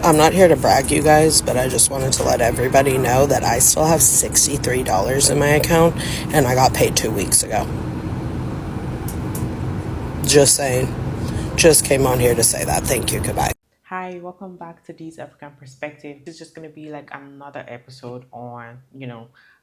I'm not here to brag, you guys, but I just wanted to let everybody know that I still have $63 in my account, and I got paid 2 weeks ago. Just saying. Just came on here to say that. Thank you. Goodbye. Hi, welcome back to This African Perspective. This is just going to be like another episode on,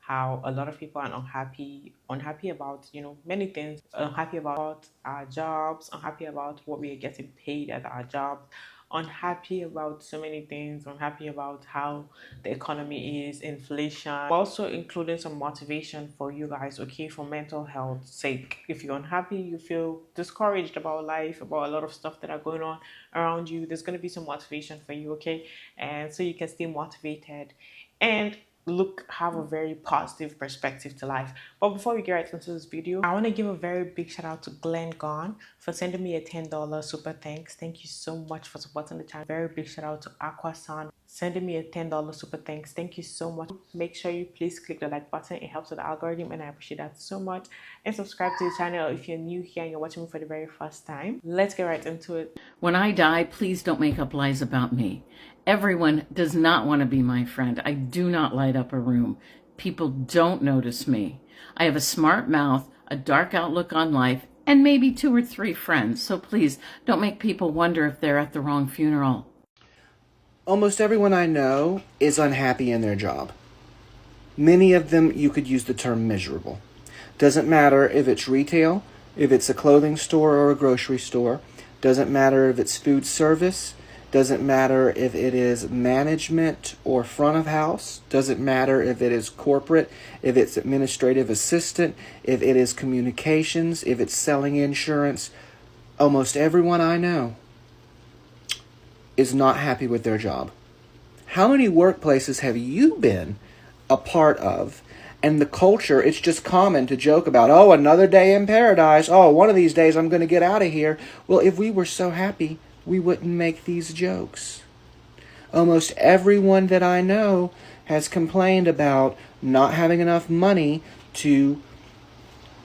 how a lot of people are unhappy about, many things, unhappy about our jobs, unhappy about what we are getting paid at our jobs, unhappy about so many things, unhappy about how the economy is, inflation. We're also including some motivation for you guys, okay, for mental health sake. If you're unhappy, you feel discouraged about life, about a lot of stuff that are going on around you, there's going to be some motivation for you, okay? And so you can stay motivated and have a very positive perspective to life. But before we get right into this video, I want to give a very big shout out to Glenn Gone for sending me a $10 super thanks. Thank you so much for supporting the channel. Very big shout out to Aquasan sending me a $10 super thanks. Thank you so much. Make sure you please click the like button. It helps with the algorithm and I appreciate that so much. And subscribe to the channel if you're new here and you're watching me for the very first time. Let's get right into it. When I die, please don't make up lies about me. Everyone does not want to be my friend. I do not light up a room. People don't notice me. I have a smart mouth, a dark outlook on life, and maybe 2 or 3 friends. So please don't make people wonder if they're at the wrong funeral. Almost everyone I know is unhappy in their job. Many of them, you could use the term miserable. Doesn't matter if it's retail, if it's a clothing store or a grocery store. Doesn't matter if it's food service. Doesn't matter if it is management or front of house. Doesn't matter if it is corporate, if it's administrative assistant, if it is communications, if it's selling insurance. Almost everyone I know is not happy with their job. How many workplaces have you been a part of? And the culture, it's just common to joke about, oh, another day in paradise. Oh, one of these days I'm going to get out of here. Well, if we were so happy, we wouldn't make these jokes. Almost everyone that I know has complained about not having enough money to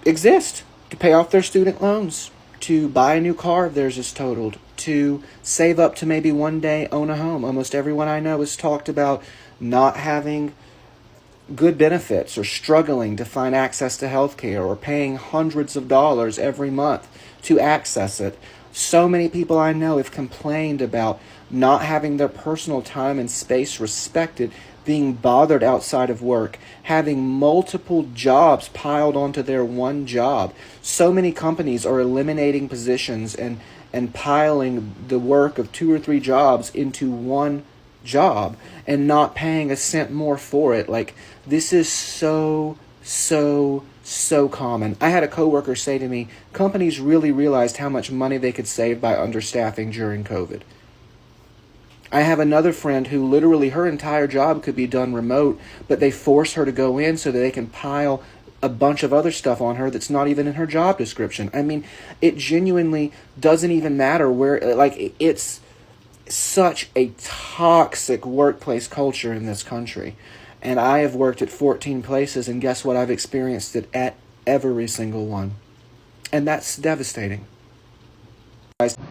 exist, to pay off their student loans, to buy a new car if theirs is totaled, to save up to maybe one day own a home. Almost everyone I know has talked about not having good benefits or struggling to find access to health care or paying hundreds of dollars every month to access it. So many people I know have complained about not having their personal time and space respected, being bothered outside of work, having multiple jobs piled onto their one job. So many companies are eliminating positions and piling the work of 2 or 3 jobs into one job and not paying a cent more for it. Like, this is so common. I had a coworker say to me, companies really realized how much money they could save by understaffing during COVID. I have another friend who literally her entire job could be done remote, but they force her to go in so that they can pile a bunch of other stuff on her that's not even in her job description. I mean, it genuinely doesn't even matter where, like, it's such a toxic workplace culture in this country. And I have worked at 14 places, and guess what? I've experienced it at every single one. And that's devastating.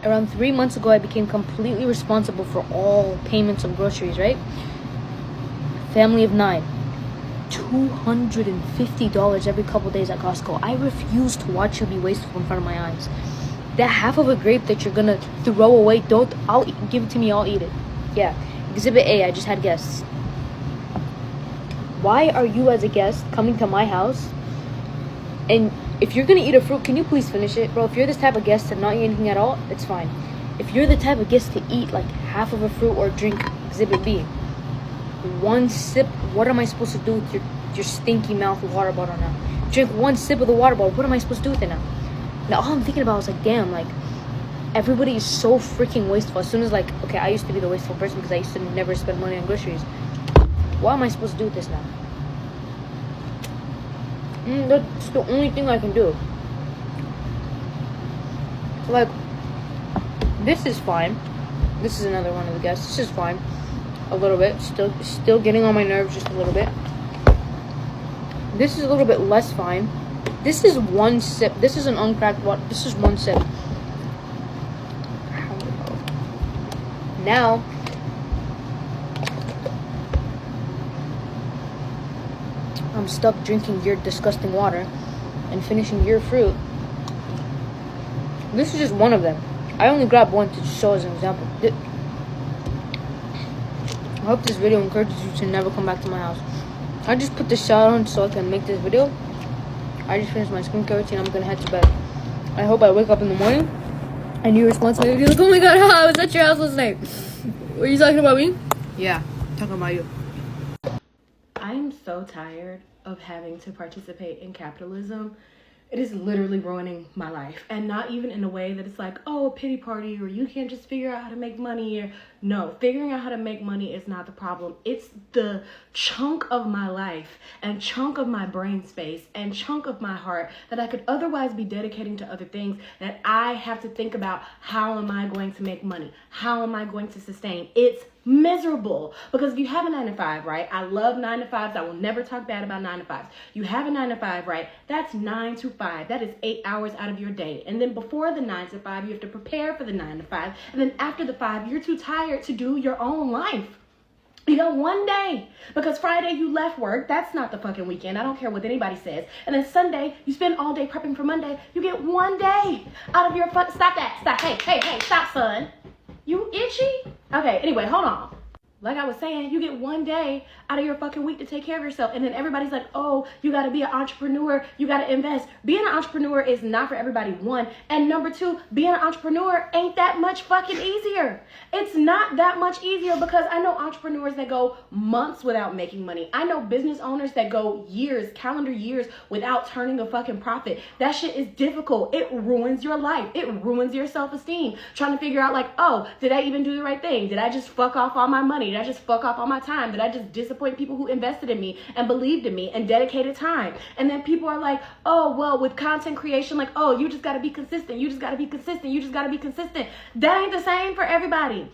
Around 3 months ago, I became completely responsible for all payments of groceries, right? Family of 9. $250 every couple days at Costco. I refuse to watch you be wasteful in front of my eyes. That half of a grape that you're gonna throw away, give it to me, I'll eat it. Yeah, Exhibit A, I just had guests. Why are you as a guest coming to my house? And if you're gonna eat a fruit, can you please finish it? Bro, if you're this type of guest to not eat anything at all, it's fine. If you're the type of guest to eat like half of a fruit or drink Exhibit B, one sip, what am I supposed to do with your stinky mouth water bottle now? Drink one sip of the water bottle, what am I supposed to do with it now? Now all I'm thinking about is like, damn, like, everybody is so freaking wasteful. As soon as, like, okay, I used to be the wasteful person because I used to never spend money on groceries. What am I supposed to do with this now? That's the only thing I can do. Like, this is fine. This is another one of the guests. This is fine. A little bit. Still getting on my nerves just a little bit. This is a little bit less fine. This is one sip. This is an uncracked water. This is one sip. Now, I'm stuck drinking your disgusting water and finishing your fruit. This is just one of them. I only grabbed one to show as an example. I hope this video encourages you to never come back to my house. I just put the shower on so I can make this video. I just finished my skincare routine. I'm gonna head to bed. I hope I wake up in the morning and you respond to me like, oh my god, I was at your house last night. Were you talking about me? Yeah, talking about you. I'm so tired of having to participate in capitalism. It is literally ruining my life, and not even in a way that it's like, oh, a pity party, or you can't just figure out how to make money. Or no, figuring out how to make money is not the problem. It's the chunk of my life and chunk of my brain space and chunk of my heart that I could otherwise be dedicating to other things that I have to think about. How am I going to make money? How am I going to sustain? It's miserable, because if you have a 9 to 5, right? I love 9 to 5s. I will never talk bad about 9 to 5s. You have a 9 to 5, right? That's 9 to 5. That is 8 hours out of your day. And then before the 9 to 5, you have to prepare for the 9 to 5. And then after the 5, you're too tired to do your own life. You know, one day, because Friday you left work, that's not the fucking weekend. I don't care what anybody says. And then Sunday, you spend all day prepping for Monday. You get one day out of your fun. Stop that. Stop. Hey, stop, son. You itchy? Okay, anyway, hold on. Like I was saying, you get one day out of your fucking week to take care of yourself. And then everybody's like, oh, you got to be an entrepreneur. You got to invest. Being an entrepreneur is not for everybody, one. And number two, being an entrepreneur ain't that much fucking easier. It's not that much easier, because I know entrepreneurs that go months without making money. I know business owners that go years, calendar years, without turning a fucking profit. That shit is difficult. It ruins your life. It ruins your self-esteem. Trying to figure out like, oh, did I even do the right thing? Did I just fuck off all my money? Did I just fuck off all my time? Did I just disappoint people who invested in me and believed in me and dedicated time? And then people are like, oh, well, with content creation, like, oh, you just got to be consistent. You just got to be consistent. You just got to be consistent. That ain't the same for everybody.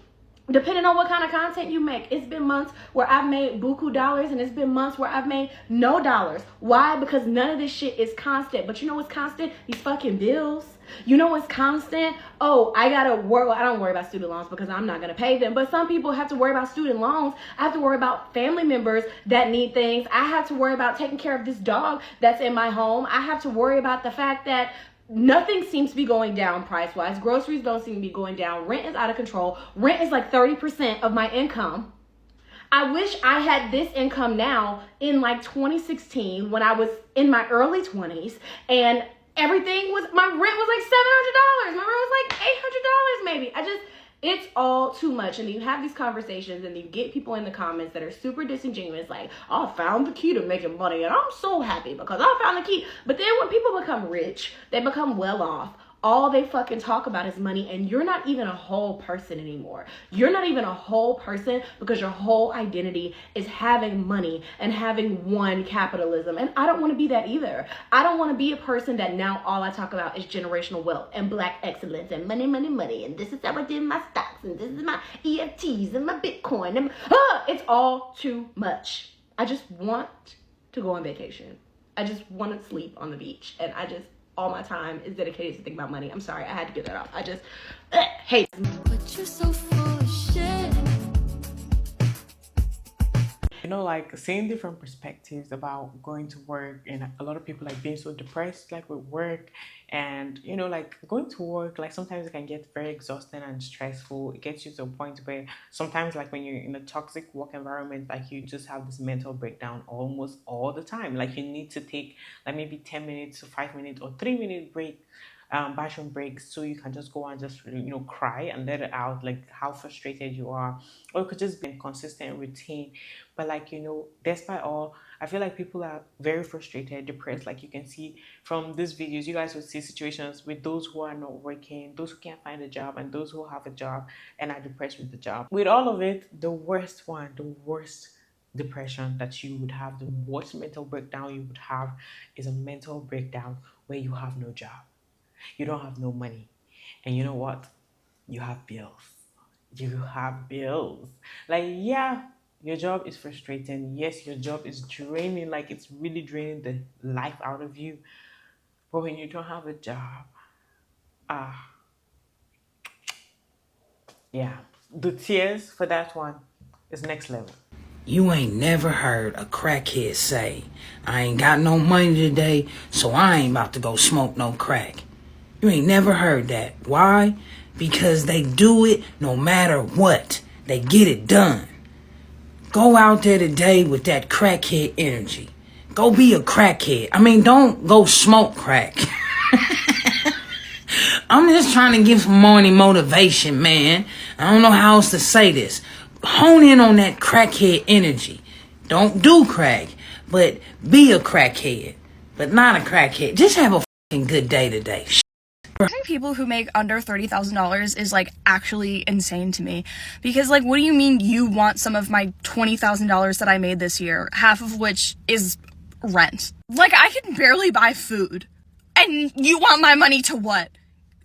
Depending on what kind of content you make. It's been months where I've made buku dollars, and it's been months where I've made no dollars. Why? Because none of this shit is constant. But you know what's constant? These fucking bills. You know what's constant? Oh, I gotta worry. Well, I don't worry about student loans because I'm not gonna pay them. But some people have to worry about student loans. I have to worry about family members that need things. I have to worry about taking care of this dog that's in my home. I have to worry about the fact that nothing seems to be going down price-wise. Groceries don't seem to be going down. Rent is out of control. Rent is like 30% of my income. I wish I had this income now in like 2016 when I was in my early 20s and everything was, my rent was like $700. My rent was like $800 maybe. It's all too much. And you have these conversations and you get people in the comments that are super disingenuous, like, I found the key to making money and I'm so happy because I found the key. But then when people become rich, they become well off, all they fucking talk about is money, and you're not even a whole person anymore. You're not even a whole person because your whole identity is having money and having one capitalism. And I don't want to be that either. I don't want to be a person that now all I talk about is generational wealth and black excellence and money, money, money. And this is how I did my stocks, and this is my EFTs and my Bitcoin. And it's all too much. I just want to go on vacation. I just want to sleep on the beach. And all my time is dedicated to think about money. I'm sorry, I had to get that off. I just hate. But you're so full of shit. You know, like seeing different perspectives about going to work, and a lot of people like being so depressed like with work, and you know, like going to work, like sometimes it can get very exhausting and stressful. It gets you to a point where sometimes like when you're in a toxic work environment, like you just have this mental breakdown almost all the time. Like you need to take like maybe 10 minutes to 5 minutes or 3 minute break, bathroom breaks, so you can just go and just cry and let it out, like how frustrated you are. Or it could just be a consistent routine. But like despite all, I feel like people are very frustrated, depressed. Like you can see from these videos, you guys will see situations with those who are not working, those who can't find a job, and those who have a job and are depressed with the job. With all of it, the worst depression that you would have, the worst mental breakdown you would have, is a mental breakdown where you have no job. You don't have no money. And you know what? You have bills. You have bills. Like, yeah, your job is frustrating. Yes, your job is draining. Like, it's really draining the life out of you. But when you don't have a job, yeah, the tears for that one is next level. You ain't never heard a crackhead say, I ain't got no money today, so I ain't about to go smoke no crack. You ain't never heard that. Why? Because they do it no matter what. They get it done. Go out there today with that crackhead energy. Go be a crackhead. I mean, don't go smoke crack. I'm just trying to give some morning motivation, man. I don't know how else to say this. Hone in on that crackhead energy. Don't do crack, but be a crackhead. But not a crackhead. Just have a fucking good day today. Having people who make under $30,000 is like actually insane to me, because like, what do you mean you want some of my $20,000 that I made this year, half of which is rent? Like, I can barely buy food, and you want my money to what?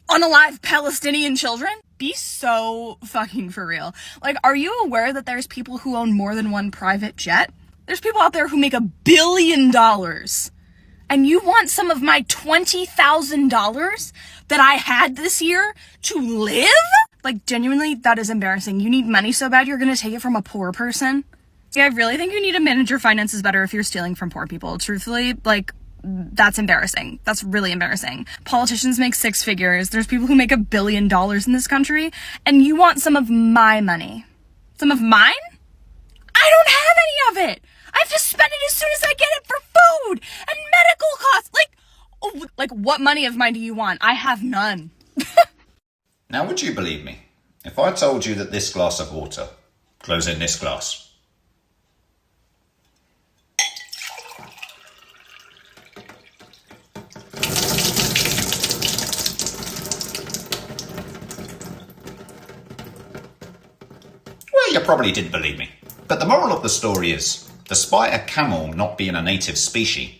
Unalive Palestinian children? Be so fucking for real. Like, are you aware that there's people who own more than one private jet? There's people out there who make $1 billion, and you want some of my $20,000 that I had this year to live? Like, genuinely, that is embarrassing. You need money so bad you're gonna take it from a poor person? Yeah, I really think you need to manage your finances better if you're stealing from poor people. Truthfully, like, that's embarrassing. That's really embarrassing. Politicians make six figures. There's people who make $1 billion in this country, and you want some of my money. Some of mine? I don't have any of it. I have to spend it as soon as I get it for food and medical costs. Like, what money of mine do you want? I have none. Now, would you believe me if I told you that this glass of water flows in this glass? Well, you probably didn't believe me. But the moral of the story is, despite a camel not being a native species,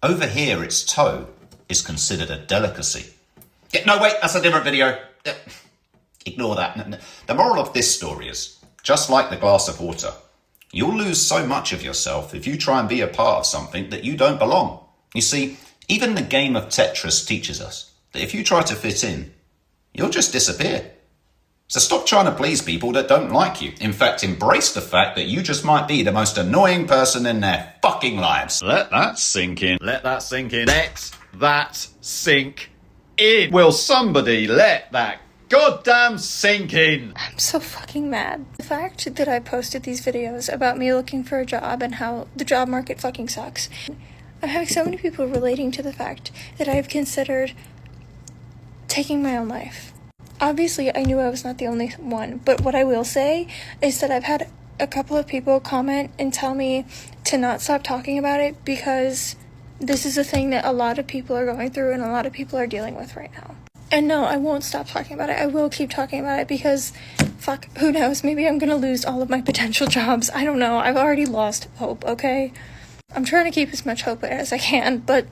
over here its toe is considered a delicacy. Yeah, no, wait, that's a different video. Ignore that. The moral of this story is, just like the glass of water, you'll lose so much of yourself if you try and be a part of something that you don't belong. You see, even the game of Tetris teaches us that if you try to fit in, you'll just disappear. So stop trying to please people that don't like you. In fact, embrace the fact that you just might be the most annoying person in their fucking lives. Let that sink in. Let that sink in. Let that sink in. Will somebody let that goddamn sink in? I'm so fucking mad. The fact that I posted these videos about me looking for a job and how the job market fucking sucks. I'm having so many people relating to the fact that I've considered taking my own life. Obviously, I knew I was not the only one, but what I will say is that I've had a couple of people comment and tell me to not stop talking about it because this is a thing that a lot of people are going through and a lot of people are dealing with right now. And no, I won't stop talking about it. I will keep talking about it because, fuck, who knows? Maybe I'm gonna lose all of my potential jobs. I don't know. I've already lost hope, okay? I'm trying to keep as much hope as I can, but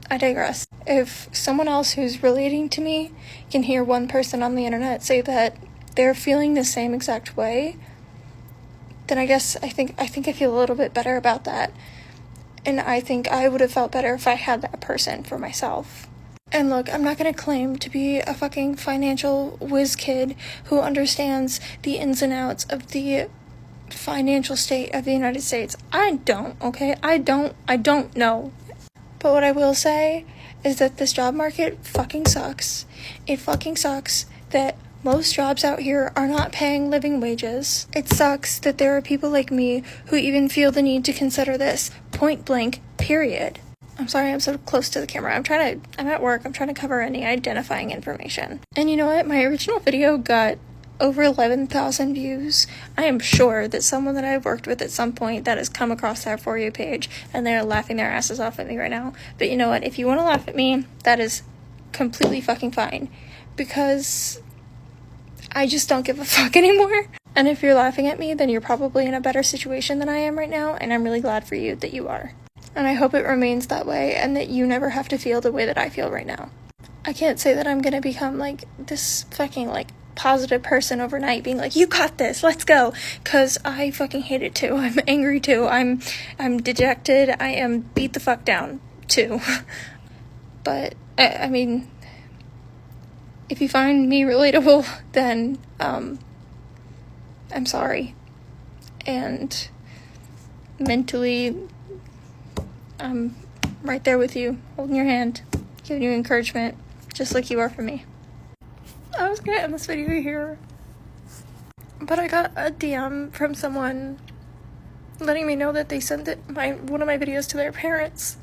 I digress. If someone else who's relating to me can hear one person on the internet say that they're feeling the same exact way, then I think I feel a little bit better about that. And I think I would have felt better if I had that person for myself. And look, I'm not gonna claim to be a fucking financial whiz kid who understands the ins and outs of the financial state of the United States. I don't, okay? I don't know. But what I will say is that this job market fucking sucks. It fucking sucks that most jobs out here are not paying living wages. It sucks that there are people like me who even feel the need to consider this point blank, period. I'm sorry I'm so close to the camera. I'm at work. I'm trying to cover any identifying information. And you know what? My original video got over 11,000 views. I am sure that someone that I've worked with at some point that has come across that For You page and they're laughing their asses off at me right now. But you know what? If you want to laugh at me, that is completely fucking fine. Because I just don't give a fuck anymore. And if you're laughing at me, then you're probably in a better situation than I am right now. And I'm really glad for you that you are. And I hope it remains that way and that you never have to feel the way that I feel right now. I can't say that I'm gonna become like this fucking like positive person overnight being like, you got this, let's go, because I fucking hate it too. I'm angry too. I'm dejected. I am beat the fuck down too. But I mean, if you find me relatable, then I'm sorry. And mentally, I'm right there with you, holding your hand, giving you encouragement, just like you are for me. I was gonna end this video here, but I got a DM from someone letting me know that they sent one of my videos to their parents.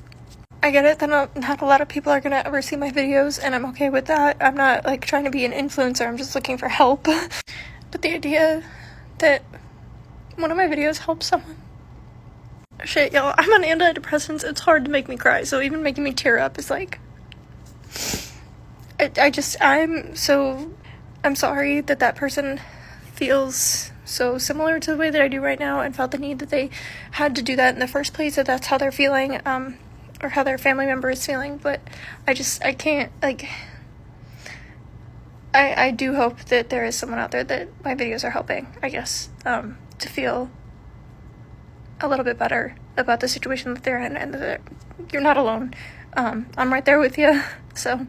I get it that not a lot of people are gonna ever see my videos, and I'm okay with that. I'm not like trying to be an influencer, I'm just looking for help. But the idea that one of my videos helps someone. Shit, y'all, I'm on antidepressants. It's hard to make me cry, so even making me tear up is like... I'm sorry that person feels so similar to the way that I do right now and felt the need that they had to do that in the first place, that that's how they're feeling, or how their family member is feeling, but I can't, like... I do hope that there is someone out there that my videos are helping, I guess, to feel a little bit better about the situation that they're in, and that you're not alone. I'm right there with you, so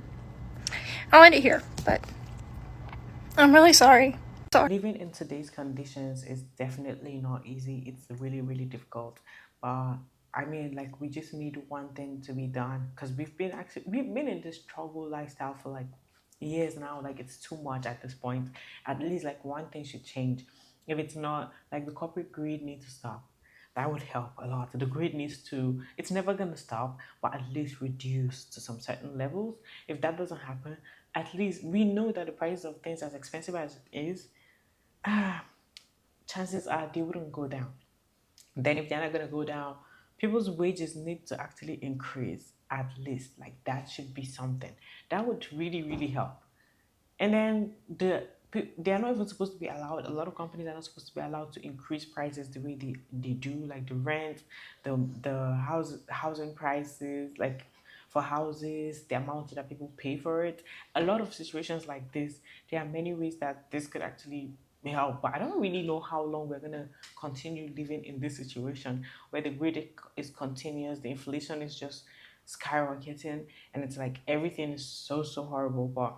I'll end it here, but I'm really sorry. Living in today's conditions is definitely not easy. It's really, really difficult. But I mean, like, we just need one thing to be done, because we've been in this struggle lifestyle for like years now. Like, it's too much at this point. At least like one thing should change. If it's not, like, the corporate greed needs to stop. That would help a lot. The greed needs to, it's never gonna stop, but at least reduce to some certain levels. If that doesn't happen, at least we know that the price of things, as expensive as it is, chances are they wouldn't go down. Then if they're not going to go down, people's wages need to actually increase at least. Like, that should be something that would really, really help. And then they're not even supposed to be allowed, a lot of companies are not supposed to be allowed to increase prices the way they do, like the rent, the housing prices, like for houses, the amount that people pay for it. A lot of situations like this, there are many ways that this could actually help, but I don't really know how long we're gonna continue living in this situation where the greed is continuous, the inflation is just skyrocketing, and it's like everything is so horrible. But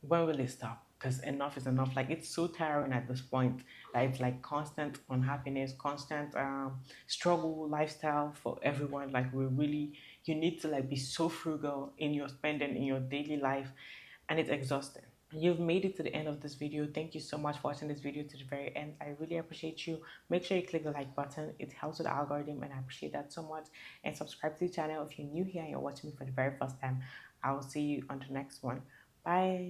when will it stop? Because enough is enough. Like, it's so tiring at this point that it's like constant unhappiness, constant struggle lifestyle for everyone. Like, you need to like be so frugal in your spending in your daily life, and it's exhausting. You've made it to the end of this video. Thank you so much for watching this video to the very end. I really appreciate you. Make sure you click the like button. It helps with the algorithm, and I appreciate that so much. And subscribe to the channel if you're new here and you're watching me for the very first time. I will see you on the next one. Bye.